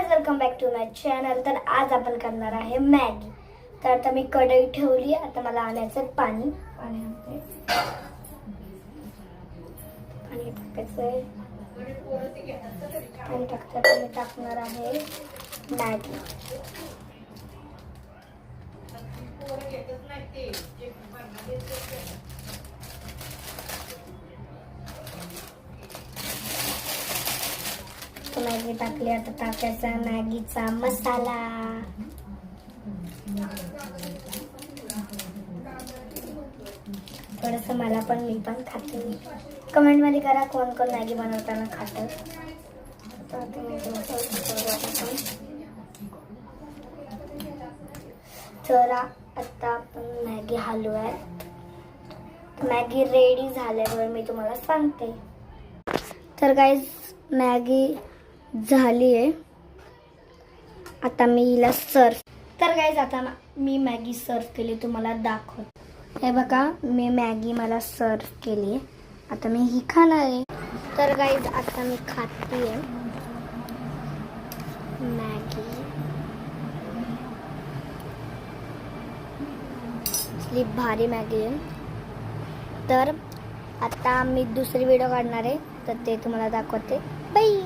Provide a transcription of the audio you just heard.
Guys, welcome back to my channel. तर आज आपण करणार आहे मॅगी। तर आता मी कढई ठेवली, आता मला आणायचं पाणी आणते। पाणी टाकायचंय, पाणी टाकता मी टाकणार आहे मॅगी। मॅगी टाकली, आता टाकायचा मॅगीचा मसाला। थोडंसं मला पण, मी पण खाते। कमेंट मध्ये करा कोण कोण मॅगी बनवताना खातं। तर आता आपण मॅगी हलवूया। मॅगी रेडी झाल्यावर मी तुम्हाला सांगते। तर गाइस, मॅगी झाली आहे, आता मी हिला सर्व। तर गाइस, आता मी मॅगी सर्व केली, तुम्हाला दाखवते। हे बघा, मी मॅगी मला सर्व केली, आता मी ही खाणार आहे। तर गाइस, आता मी खाते मॅगी। इतकी भारी मॅगी आहे। तर आता मी दुसरी व्हिडिओ काढणार आहे, तर ते तुम्हाला दाखवते। बाय।